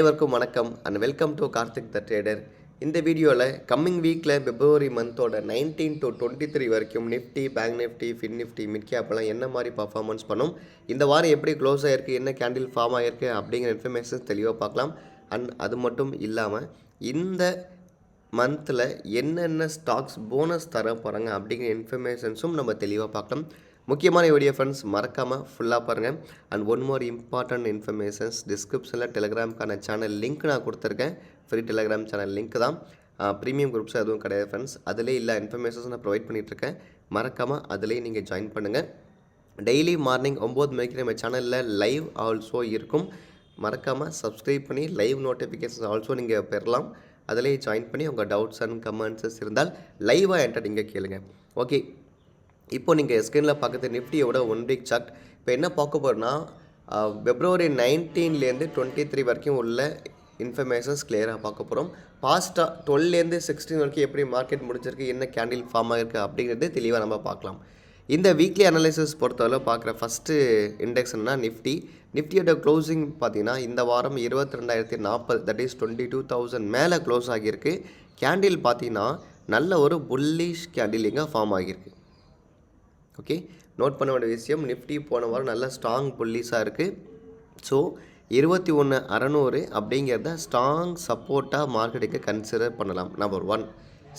அனைவருக்கும் வணக்கம் and welcome to Karthik the trader. இந்த வீடியோவில் கம்மிங் வீக்கில் பிப்ரவரி மந்தோட 19 to 23 வரைக்கும் Nifty, bank Nifty, fin Nifty, mid கேப்லாம் என்ன மாதிரி பர்ஃபார்மன்ஸ் பண்ணும், இந்த வாரம் எப்படி க்ளோஸ் ஆகிருக்கு, என்ன கேண்டில் ஃபார்ம் ஆகிருக்கு அப்படிங்கிற இன்ஃபர்மேஷன்ஸ் தெளிவாக பார்க்கலாம். அண்ட் அது மட்டும் இல்லாமல் இந்த மந்தில் என்னென்ன ஸ்டாக்ஸ் போனஸ் தர போகிறாங்க அப்படிங்கிற இன்ஃபர்மேஷன்ஸும் நம்ம தெளிவாக பார்க்கலாம். முக்கியமான வீடியோ ஃப்ரெண்ட்ஸ், மறக்காமல் ஃபுல்லாக பாருங்கள். And one more important informations, டிஸ்கிரிப்ஷனில் டெலிகிராமுக்கான சேனல் லிங்க் நான் கொடுத்துருக்கேன். ஃப்ரீ டெலிகிராம் சேனல் லிங்க் தான், ப்ரீமியம் குரூப்ஸ் எதுவும் கிடையாது ஃப்ரெண்ட்ஸ். அதிலே இல்லை இன்ஃபர்மேஷன்ஸ் நான் ப்ரொவைட் பண்ணிகிட்ருக்கேன். மறக்காமல் அதிலே நீங்கள் ஜாயின் பண்ணுங்கள். டெய்லி மார்னிங் 9 மணிக்கு நம்ம சேனலில் லைவ் ஆல்சோ இருக்கும். மறக்காமல் சப்ஸ்கிரைப் பண்ணி லைவ் நோட்டிஃபிகேஷன்ஸ் ஆல்சோ நீங்கள் பெறலாம். அதிலே ஜாயின் பண்ணி உங்கள் டவுட்ஸ் அண்ட் கமெண்ட்ஸஸ் இருந்தால் லைவாக என்கிட்ட நீங்கள் கேளுங்க. ஓகே, இப்போ நீங்கள் ஸ்க்ரீனில் பார்க்குறது நிஃப்டியோட 1 வீக் சார்ட். இப்போ என்ன பார்க்க போகிறோன்னா, பிப்ரவரி 19லேருந்து 23 வரைக்கும் உள்ள இன்ஃபர்மேஷன்ஸ் கிளியராக பார்க்க போகிறோம். பாஸ்ட்டாக 12லேருந்து 16 வரைக்கும் எப்படி மார்க்கெட் முடிஞ்சிருக்கு, என்ன கேண்டில் ஃபார்ம் ஆகிருக்கு அப்படிங்கிறது தெளிவாக நம்ம பார்க்கலாம். இந்த வீக்லி அனலைசிஸ் பொறுத்தவரை பார்க்குற ஃபஸ்ட்டு இண்டெக்ஸ்னா நிஃப்டியோட க்ளோசிங் பார்த்தீங்கன்னா இந்த வாரம் 22,040, தட் இஸ் 22,000 மேலே க்ளோஸ் ஆகியிருக்கு. கேண்டில் பார்த்தீங்கன்னா நல்ல ஒரு புல்லிஷ் கேண்டில் இங்கே ஃபார்ம் ஆகியிருக்கு. ஓகே, நோட் பண்ண வேண்டிய விஷயம், நிஃப்டி போன வாரம் நல்ல ஸ்ட்ராங் புல்லிஸாக இருக்குது. ஸோ 21,600 அப்படிங்கிறத ஸ்ட்ராங் சப்போர்ட்டாக மார்க்கெட்டுக்கு கன்சிடர் பண்ணலாம். நம்பர் 1.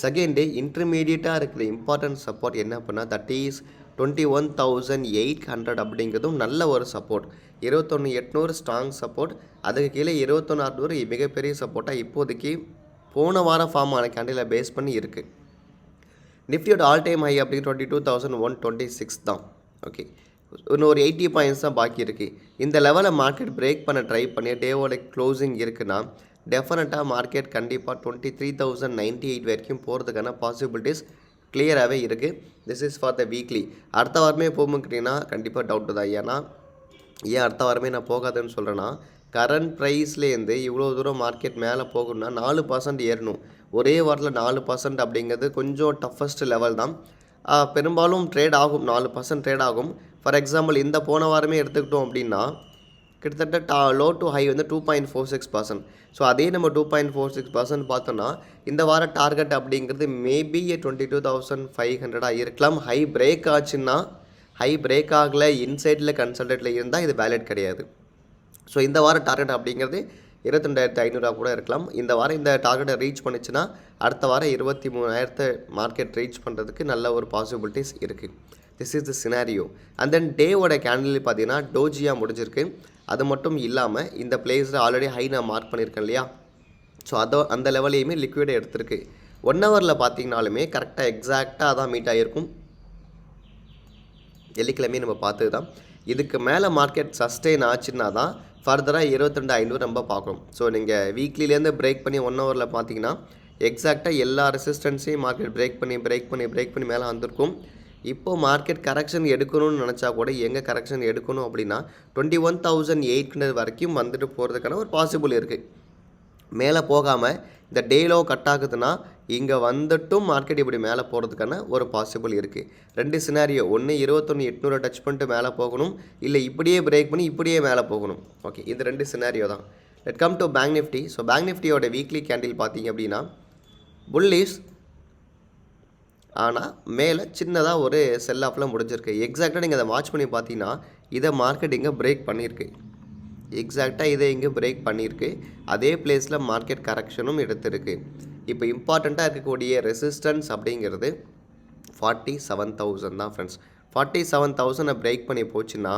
செகண்டு, இன்டர்மீடியட்டாக இருக்கிற இம்பார்ட்டன்ட் சப்போர்ட் என்ன பண்ணால் தட் இஸ் 21,800 அப்படிங்கிறதும் நல்ல ஒரு சப்போர்ட். 21,800 ஸ்ட்ராங் சப்போர்ட், அதுக்கு கீழே 21,600 மிகப்பெரிய சப்போர்ட்டாக இப்போதைக்கு போன வாரம் ஃபார்ம் ஆன கேண்டிலை பேஸ் பண்ணி இருக்குது. நிஃப்டியோட ஆல் டைம் ஹை அப்படி 22,126 தான். ஓகே, இன்னும் ஒரு 80 பாயிண்ட்ஸ் தான் பாக்கி இருக்குது. இந்த லெவலில் மார்க்கெட் பிரேக் பண்ண ட்ரை பண்ணி டேவோட க்ளோசிங் இருக்குன்னா டெஃபினட்டாக மார்க்கெட் கண்டிப்பாக 23,098 வரைக்கும் போகிறதுக்கான பாசிபிலிட்டிஸ் கிளியராகவே இருக்குது. This is for the weekly. அடுத்த வாரமே போகும்போதுக்கிட்டிங்கன்னா கண்டிப்பாக டவுட்டு தான். ஏன் அடுத்த வாரமே நான் போகாதுன்னு சொல்கிறேன்னா, கரண்ட் ப்ரைஸ்லேருந்து இவ்வளோ தூரம் மார்க்கெட் மேலே போகணும்னா 4% ஏறணும். ஒரே வாரத்தில் 4% அப்படிங்கிறது கொஞ்சம் டஃபஸ்ட் லெவல் தான். பெரும்பாலும் ட்ரேட் ஆகும், 4% ட்ரேட் ஆகும். ஃபார் எக்ஸாம்பிள் இந்த போன வாரமே எடுத்துக்கிட்டோம் அப்படின்னா கிட்டத்தட்ட லோ டு ஹை வந்து 2.46%. ஸோ அதே நம்ம 2.46% பார்த்தோன்னா இந்த வார டார்கெட் அப்படிங்கிறது மேபி 22,500 இருக்கலாம். ஹை பிரேக் ஆச்சுன்னா, ஹை பிரேக் ஆகலை, இன்சைடில் கன்சல்டேட்டில் இருந்தால் இது வேலிட் கிடையாது. ஸோ இந்த வார டார்கெட் அப்படிங்கிறது 22,500 கூட இருக்கலாம். இந்த வாரம் இந்த டார்கெட்டை ரீச் பண்ணிச்சுன்னா அடுத்த வாரம் 23,000 மார்க்கெட் ரீச் பண்ணுறதுக்கு நல்ல ஒரு பாசிபிலிட்டிஸ் இருக்குது. This is the scenario. And then டேவோட கேண்டில் பார்த்தீங்கன்னா டோஜியாக முடிஞ்சிருக்கு. அது மட்டும் இல்லாமல் இந்த பிளேஸில் ஆல்ரெடி ஹை நான் மார்க் பண்ணியிருக்கேன் இல்லையா, ஸோ அந்த லெவலையுமே லிக்விடை எடுத்திருக்கு. 1 ஹவரில் பார்த்தீங்கனாலுமே கரெக்டாக எக்ஸாக்டாக தான் மீட் ஆகிருக்கும். வெள்ளிக்கிழமையும் நம்ம பார்த்தது தான். இதுக்கு மேலே மார்க்கெட் சஸ்டெயின் ஆச்சுன்னா தான் ஃபர்தராக 22,500 நம்ம பார்க்குறோம். ஸோ நீங்கள் வீக்லிலேருந்து பிரேக் பண்ணி 1 ஹவரில் பார்த்தீங்கன்னா எக்ஸாக்டாக எல்லா ரெசிஸ்டன்ஸையும் மார்க்கெட் பிரேக் பண்ணி மேலே வந்திருக்கும். இப்போது மார்க்கெட் கரெக்ஷன் எடுக்கணும்னு நினச்சா கூட எங்கே கரெக்ஷன் எடுக்கணும் அப்படின்னா 21,800 வரைக்கும் வந்துட்டு போகிறதுக்கான ஒரு பாசிபிள் இருக்குது. மேலே போகாமல் இந்த டேலோ கட் ஆகுதுன்னா இங்கே வந்துட்டும் மார்க்கெட் இப்படி மேலே போகிறதுக்கான ஒரு பாசிபிள் இருக்குது. 2 சினாரியோ, ஒன்று 21,800 டச் பண்ணிட்டு மேலே போகணும், இல்லை இப்படியே பிரேக் பண்ணி இப்படியே மேலே போகணும். ஓகே, இது 2 சினாரியோ தான். Let come to bank Nifty. So bank நிஃப்டியோட வீக்லி கேண்டில் பார்த்தீங்க அப்படின்னா புல்லிஷ், ஆனால் மேலே சின்னதாக ஒரு செல் ஆஃபில் முடிஞ்சிருக்கு. எக்ஸாக்டாக நீங்கள் அதை வாட்ச் பண்ணி பார்த்தீங்கன்னா இதை மார்க்கெட் இங்கே பிரேக் பண்ணியிருக்கு. எக்ஸாக்டாக இதை இங்கே பிரேக் பண்ணியிருக்கு. அதே பிளேஸில் மார்க்கெட் கரெக்ஷனும் எடுத்திருக்கு. இப்போ இம்பார்ட்டண்ட்டாக இருக்கக்கூடிய ரெசிஸ்டன்ஸ் அப்படிங்கிறது 47,000 தான் ஃப்ரெண்ட்ஸ். 47,000 பிரேக் பண்ணி போச்சுன்னா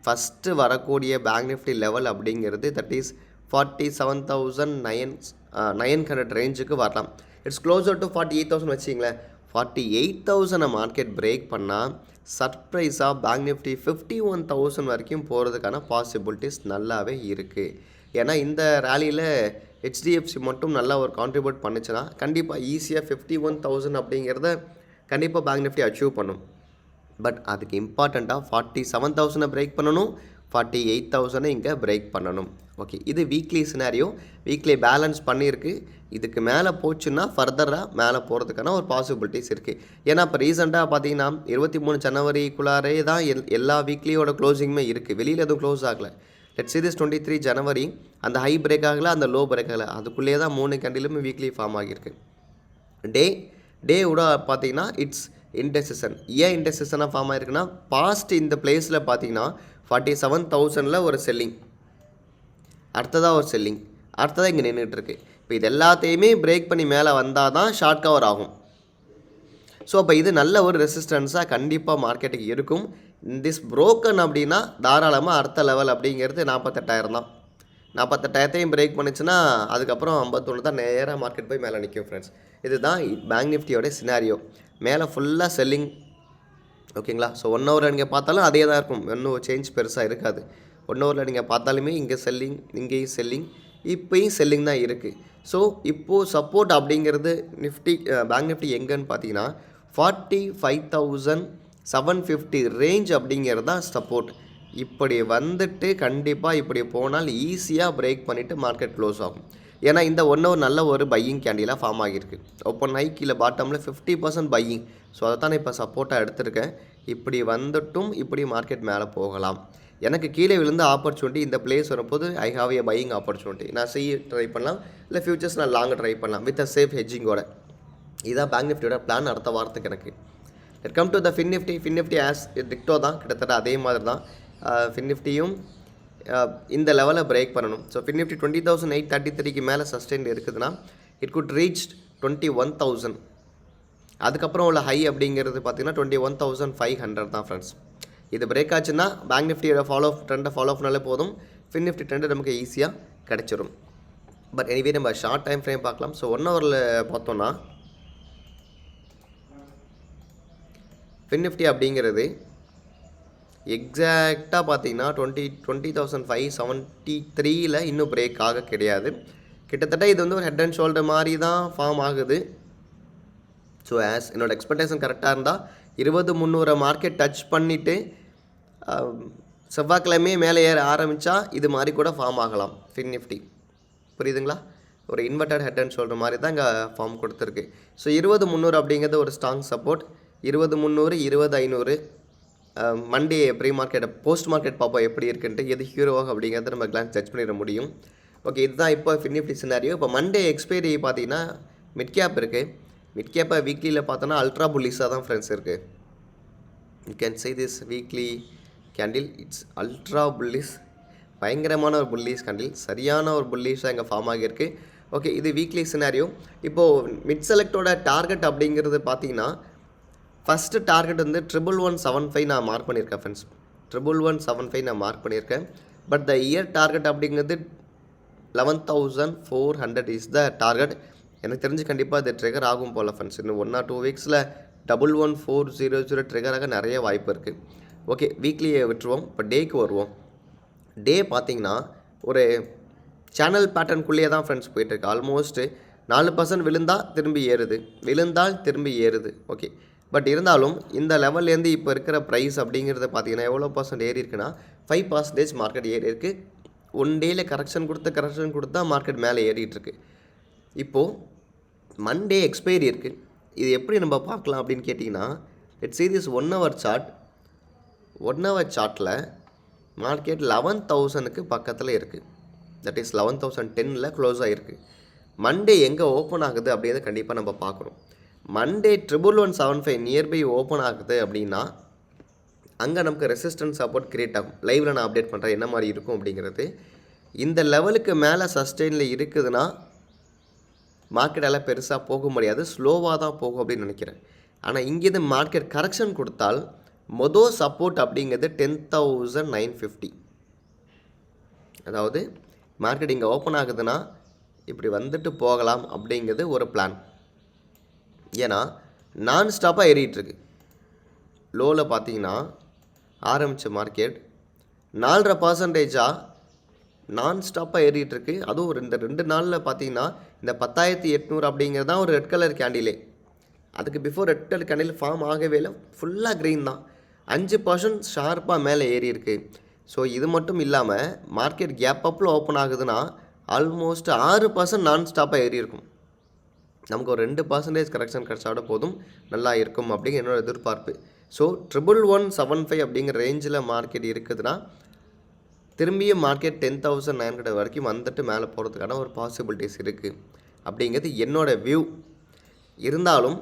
ஃபஸ்ட்டு வரக்கூடிய பேங்க் நிஃப்டி லெவல் அப்படிங்கிறது தட் இஸ் 47,900 ரேஞ்சுக்கு வரலாம். இட்ஸ் க்ளோசர் டு 48,000 வச்சிங்களேன். 48,000 மார்க்கெட் பிரேக் பண்ணால் சர்ப்ரைஸாக பேங்க் நிஃப்டி 51,000 வரைக்கும் போகிறதுக்கான பாசிபிலிட்டிஸ் நல்லாவே இருக்குது. ஏன்னா இந்த ரேலியில் HDFC மட்டும் நல்லா ஒரு கான்ட்ரிபியூட் பண்ணிச்சுன்னா கண்டிப்பாக ஈஸியாக 51,000 அப்படிங்கிறத கண்டிப்பாக பேங்க் நிஃப்டி அச்சீவ் பண்ணும். பட் அதுக்கு இம்பார்ட்டண்ட்டாக 47,000 பிரேக் பண்ணணும், 48,000 இங்கே பிரேக் பண்ணணும். ஓகே, இது வீக்லி சினாரியோ. வீக்லி பேலன்ஸ் பண்ணியிருக்கு. இதுக்கு மேலே போச்சுன்னா ஃபர்தராக மேலே போகிறதுக்கான ஒரு பாசிபிலிட்டிஸ் இருக்குது. ஏன்னா இப்போ ரீசெண்டாக பார்த்தீங்கன்னா 23 ஜனவரிக்குள்ளாரே தான் எல்லா வீக்லியோட க்ளோசிங்குமே இருக்குது. வெளியில் எதுவும் க்ளோஸ் ஆகலை. லெட்ஸ் see this 23 ஜனவரி அந்த ஹை பிரேக் ஆகலை, அந்த லோ பிரேக் ஆகலை, அதுக்குள்ளேயே தான் 3 கேண்டிலுமே வீக்லி ஃபார்ம் ஆகியிருக்கு. டே கூட பார்த்தீங்கன்னா இட்ஸ் இன்டெசிஷன். ஏன் இன்டெசிஷனாக ஃபார்ம் ஆகிருக்குன்னா, பாஸ்ட் இந்த பிளேஸில் பார்த்தீங்கன்னா 47,000 ஒரு செல்லிங், அடுத்ததாக ஒரு செல்லிங், அடுத்ததாக இங்கே நின்றுட்டுருக்கு. இப்போ இது எல்லாத்தையுமே பிரேக் பண்ணி மேலே வந்தால் தான் ஷார்ட் கவர் ஆகும். ஸோ அப்போ இது நல்ல ஒரு ரெசிஸ்டன்ஸாக கண்டிப்பாக மார்க்கெட்டுக்கு இருக்கும். திஸ் புரோக்கன் அப்படின்னா தாராளமாக அடுத்த லெவல் அப்படிங்கிறது 48,000 தான். 48,000 பிரேக் பண்ணிச்சுன்னா அதுக்கப்புறம் 51 தான் நேராக மார்க்கெட் போய் மேலே நிற்கும் ஃப்ரெண்ட்ஸ். இதுதான் பேங்க் நிஃப்டியோட சினாரியோ. மேலே ஃபுல்லாக செல்லிங், ஓகேங்களா. ஸோ 1 ஹவரில் நீங்கள் பார்த்தாலும் அதே தான் இருக்கும், இன்னும் சேஞ்ச் பெருசாக இருக்காது. 1 ஹவரில் நீங்கள் பார்த்தாலுமே இங்கே செல்லிங், இங்கேயும் செல்லிங், இப்போயும் செல்லிங் தான் இருக்குது. ஸோ இப்போது சப்போர்ட் அப்படிங்கிறது நிஃப்டி பேங்க் நிஃப்டி எங்கன்னு பார்த்தீங்கன்னா 45,750 ரேஞ்ச் அப்படிங்கிறது தான் சப்போர்ட். இப்படி வந்துட்டு கண்டிப்பாக இப்படி போனால் ஈஸியாக பிரேக் பண்ணிவிட்டு மார்க்கெட் க்ளோஸ் ஆகும். ஏன்னா இந்த 1 ஹவர் நல்ல ஒரு பையிங் கேண்டிலாக ஃபார்ம் ஆகியிருக்கு. ஓப்பன் ஹை கீழே பாட்டமில் 50% பையிங். ஸோ அதை தான் நான் இப்போ சப்போர்ட்டாக எடுத்திருக்கேன். இப்படி வந்துட்டும் இப்படி மார்க்கெட் மேலே போகலாம். எனக்கு கீழே விழுந்த ஆப்பர்ச்சுனிட்டி இந்த பிளேஸ் வரும்போது I have a buying opportunity. நான் ட்ரை பண்ணலாம், இல்லை ஃபியூச்சர்ஸ் நான் லாங் ட்ரை பண்ணலாம் வித் அ சேஃப் ஹெட்ஜிங்கோட. இதுதான் பேங்க் நிஃப்டியோட பிளான் அடுத்த வாரத்துக்கு எனக்கு. Let come to the fin Nifty as டிக்டோ தான், கிட்டத்தட்ட அதே மாதிரி தான். ஃபின் நிஃப்டியும் இந்த லெவலில் பிரேக் பண்ணணும். ஸோ ஃபின் நிஃப்டி 20,833க்கு மேலே சஸ்டெயின் இருக்குதுன்னா இட் குட் ரீச் 21,000. அதுக்கப்புறம் உள்ள ஹை அப்படிங்கிறது பார்த்தீங்கன்னா 21,500 தான் ஃப்ரெண்ட்ஸ். இது பிரேக் ஆச்சுன்னா பேங்க் நிஃப்டியோட ட்ரெண்டை ஃபாலோ பண்ணாலே போதும், ஃபின் நிஃப்டி ட்ரெண்டு நமக்கு ஈஸியாக கிடச்சிரும். பட் எனிவே நம்ம ஷார்ட் டைம் ஃப்ரேம் பார்க்கலாம். ஸோ 1 ஹவரில் பார்த்தோன்னா ஃபின் நிஃப்டி அப்படிங்கிறது எக்ஸாக்டாக பார்த்தீங்கன்னா 20,573 இன்னும் பிரேக் ஆக கிடையாது. கிட்டத்தட்ட இது வந்து ஒரு ஹெட் அண்ட் ஷோல்டர் மாதிரி தான் ஃபார்ம் ஆகுது. ஸோ ஆஸ் என்னோடய எக்ஸ்பெக்டேஷன் கரெக்டாக இருந்தால் 20,300 மார்க்கெட் டச் பண்ணிவிட்டு செவ்வாய்க்கிழமையே மேலே ஏற ஆரம்பித்தா இது மாதிரி கூட ஃபார்ம் ஆகலாம் ஃபின் நிஃப்டி. புரியுதுங்களா? ஒரு இன்வெர்டட் ஹெட் அண்ட் ஷோல்டர் மாதிரி தான் இங்கே ஃபார்ம் கொடுத்துருக்கு. ஸோ 20,300 அப்படிங்கிறது ஒரு strong support. 20,300, 20,500 Monday pre market post market பார்ப்போம் எப்படி இருக்குன்ட்டு, எது ஹீரோவாக அப்படிங்கிறத நம்ம கிளான்ஸ் ஜட்ஜ் பண்ணிட முடியும். ஓகே, இதுதான் இப்போ ஃபின் நிஃப்டி சினாரியோ. இப்போ மண்டே எக்ஸ்பைரி பார்த்தீங்கன்னா மிட் கேப் இருக்குது. மிட் கேப்பை வீக்லியில் பார்த்தோன்னா அல்ட்ரா புல்லிஸாக தான் ஃப்ரெண்ட்ஸ் இருக்குது. You can say this weekly candle it's ultra pulleys, பயங்கரமான ஒரு புல்லிஸ் கேண்டில், சரியான ஒரு புல்லிஸாக இங்கே ஃபார்ம் ஆகியிருக்கு. ஓகே, இது வீக்லி சினாரியோ. இப்போது மிட் செலக்டோட டார்கெட் அப்படிங்கிறது பார்த்தீங்கன்னா ஃபஸ்ட்டு டார்கெட் வந்து 11,175 நான் மார்க் பண்ணியிருக்கேன் ஃப்ரெண்ட்ஸ். 11,175 நான் மார்க் பண்ணியிருக்கேன். பட் த இயர் டார்கெட் அப்படிங்கிறது 11,400 இஸ் த டார்கெட். எனக்கு தெரிஞ்சு கண்டிப்பாக இது ட்ரிகர் ஆகும் போல் ஃப்ரெண்ட்ஸ். இன்னும் 1 or 2 வீக்ஸில் 11,400 ட்ரிகராக நிறைய வாய்ப்பு இருக்குது. ஓகே, வீக்லியை விட்டுருவோம். இப்போ டேக்கு வருவோம். டே பார்த்திங்கன்னா ஒரு சேனல் பேட்டர்னுக்குள்ளேயே தான் ஃப்ரெண்ட்ஸ் போயிட்டுருக்கு. ஆல்மோஸ்ட்டு 4% விழுந்தால் திரும்பி ஏறுது, விழுந்தால் திரும்பி ஏறுது. ஓகே, பட் இருந்தாலும் இந்த லெவல்லேருந்து இப்போ இருக்கிற ப்ரைஸ் அப்படிங்கிறத பார்த்தீங்கன்னா எவ்வளோ % ஏறி இருக்குன்னா 5% மார்க்கெட் ஏறி இருக்குது. 1 டேயில் கரெக்ஷன் கொடுத்தா மார்க்கெட் மேலே ஏறிட்டுருக்கு. இப்போது மண்டே எக்ஸ்பைரி இருக்குது. இது எப்படி நம்ம பார்க்கலாம் அப்படின்னு கேட்டிங்கன்னா, let's see this 1 hour chart. 1 hour சார்ட்டில் மார்க்கெட் 11,000க்கு பக்கத்தில் இருக்குது. தட் இஸ் 11,010 க்ளோஸ் ஆகிருக்கு. மண்டே எங்கே ஓப்பன் ஆகுது அப்படிங்கிறத கண்டிப்பாக நம்ம பார்க்குறோம். மண்டே 11,175 நியர்பை ஓப்பன் ஆகுது அப்படின்னா அங்கே நமக்கு ரெசிஸ்டன்ஸ் சப்போர்ட் கிரியேட் ஆகும். லைவில் நான் அப்டேட் பண்ணுறேன் என்ன மாதிரி இருக்கும் அப்படிங்கிறது. இந்த லெவலுக்கு மேலே சஸ்டெயினில் இருக்குதுன்னா மார்க்கெட்டால் பெருசாக போக முடியாது, ஸ்லோவாக தான் போகும் அப்படின்னு நினைக்கிறேன். ஆனால் இங்கேருந்து மார்க்கெட் கரெக்ஷன் கொடுத்தால் மொதல் சப்போர்ட் அப்படிங்கிறது 10,950. அதாவது மார்க்கெட் இங்கே ஓப்பன் ஆகுதுன்னா இப்படி வந்துட்டு போகலாம் அப்படிங்கிறது ஒரு பிளான். ஏன்னா நான் ஸ்டாப்பாக ஏறிட்டுருக்கு. லோவில் பார்த்தீங்கன்னா ஆரம்பித்த மார்க்கெட் 4.5% நான் ஸ்டாப்பாக ஏறிட்டுருக்கு. அதுவும் இந்த 2 நாளில் பார்த்தீங்கன்னா இந்த 10,800 அப்படிங்கிறது தான் ஒரு ரெட் கலர் கேண்டிலே. அதுக்கு before red colour candle form ஆகவே இல்லை, ஃபுல்லாக க்ரீன் தான். 5% ஷார்ப்பாக மேலே ஏறி இருக்குது. ஸோ இது மட்டும் இல்லாமல் மார்க்கெட் கேப் அப்பில் ஓப்பன் ஆகுதுன்னா ஆல்மோஸ்ட் 6% நான் ஸ்டாப்பாக ஏறி இருக்கும். நமக்கு ஒரு 2% கரெக்ஷன் கிடச்சாட போதும், நல்லா இருக்கும் அப்படிங்கிற என்னோட எதிர்பார்ப்பு. ஸோ 11,175 அப்படிங்கிற ரேஞ்சில் மார்க்கெட் இருக்குதுன்னா திரும்பியும் மார்க்கெட் 10,900 வரைக்கும் வந்துட்டு மேலே போகிறதுக்கான ஒரு பாசிபிலிட்டிஸ் இருக்குது அப்படிங்கிறது என்னோடய வியூ. இருந்தாலும்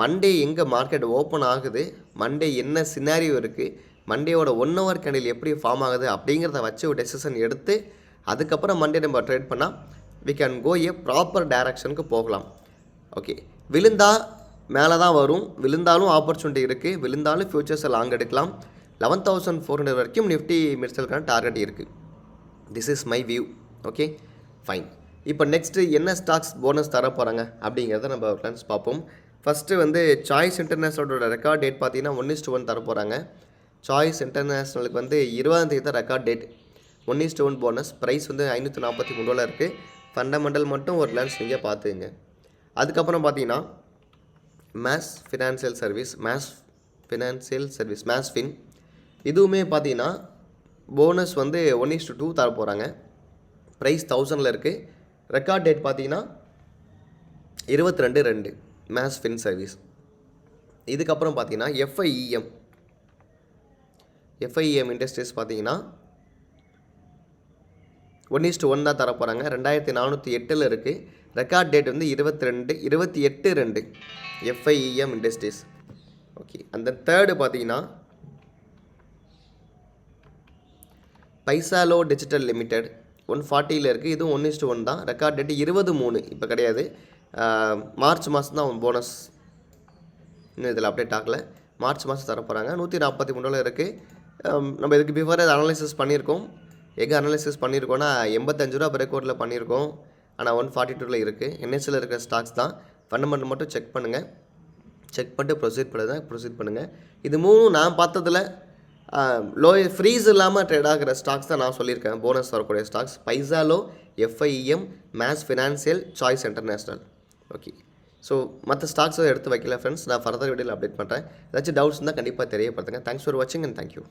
மண்டே எங்கே மார்க்கெட் ஓப்பன் ஆகுது, மண்டே என்ன சினாரியோ இருக்குது, மண்டேயோட 1 ஹவர் கேண்டில் எப்படி ஃபார்ம் ஆகுது அப்படிங்கிறத வச்சு ஒரு டெசிஷன் எடுத்து அதுக்கப்புறம் மண்டே நம்ம ட்ரேட் பண்ணால் we can go a proper டைரக்ஷனுக்கு போகலாம். ஓகே, விழுந்தால் மேலே தான் வரும், விழுந்தாலும் ஆப்பர்ச்சுனிட்டி இருக்குது, விழுந்தாலும் ஃபியூச்சர்ஸை லாங் எடுக்கலாம். 11,400 வரைக்கும் நிஃப்டி மிர்சலுக்கான டார்கெட் இருக்குது. This is my view. Okay fine. இப்போ நெக்ஸ்ட்டு என்ன ஸ்டாக்ஸ் போனஸ் தர போகிறாங்க அப்படிங்கிறத நம்ம ஃப்ரெண்ட்ஸ் பார்ப்போம். ஃபஸ்ட்டு வந்து சாய்ஸ் இன்டர்நேஷ்னலோட ரெக்கார்ட் டேட் பார்த்தீங்கன்னா 1:1 தர போகிறாங்க. சாய்ஸ் இன்டர்நேஷ்னலுக்கு வந்து 20ஆம் தேதி தான் ரெக்கார்ட் டேட். 1:1 போனஸ். ப்ரைஸ் வந்து $543 இருக்குது. ஃபண்டமெண்டல் மட்டும் ஒரு கிளான்ஸ் நீங்கள் பார்த்துங்க. அதுக்கப்புறம் பார்த்தீங்கன்னா மேஸ் ஃபினான்சியல் சர்வீஸ், மேஸ்ஃபின் இதுவுமே பார்த்தீங்கன்னா போனஸ் வந்து 1:2 தர போகிறாங்க. ப்ரைஸ் 1000 இருக்குது. ரெக்கார்ட் டேட் பார்த்தீங்கன்னா 22/2 மேஸ்ஃபின் சர்வீஸ். இதுக்கப்புறம் பார்த்தீங்கன்னா எஃப்ஐஇஎம் இண்டஸ்ட்ரீஸ் பார்த்தீங்கன்னா 1:1 தான் தர போகிறாங்க. 2408 இருக்குது. ரெக்கார்ட் டேட் வந்து 28/2 எஃப்ஐஇஎம் இண்டஸ்ட்ரீஸ். ஓகே, அந்த தேர்டு பார்த்தீங்கன்னா பைசாலோ டிஜிட்டல் லிமிடெட் 140 இருக்குது. இதுவும் 1:1 தான். ரெக்கார்ட் டேட்டு 23, இப்போ கிடையாது, மார்ச் மாதம் தான் போனஸ். இன்னும் இதில் அப்டேட் ஆகலை. மார்ச் மாதம் தர போகிறாங்க. $143 இருக்குது. நம்ம இதுக்கு பிஃபோர் அதை அனலைசிஸ் பண்ணியிருக்கோம். எங்கே அனலைசிஸ் பண்ணியிருக்கோன்னா $85 பிரேக்அவுட்டில் பண்ணியிருக்கோம். ஆனால் 142 இருக்குது. என்எஸ்சில் இருக்கிற ஸ்டாக்ஸ் தான். ஃபண்டமெண்டல் மட்டும் செக் பண்ணுங்கள். செக் பண்ணிட்டு ப்ரொசீட் பண்ணுங்கள். இது மூணும் நான் பார்த்ததில் லோ ஃப்ரீஸ் இல்லாமல் ட்ரேட் ஆகிற ஸ்டாக்ஸ் தான் நான் சொல்லியிருக்கேன். போனஸ் வரக்கூடிய stocks Paisalo, FIEM, Mas financial, choice international. Okay, so மற்ற ஸ்டாக்ஸை எடுத்து வைக்கல ஃப்ரெண்ட்ஸ். நான் ஃபர்தர் வீடியோவில் அப்டேட் பண்ணுறேன். ஏதாச்சும் டவுட்ஸ் இருந்தால் கண்டிப்பாக தெரியப்படுத்துங்க. தேங்க்ஸ் ஃபார் வாட்சிங் அண்ட் தேங்க்யூ.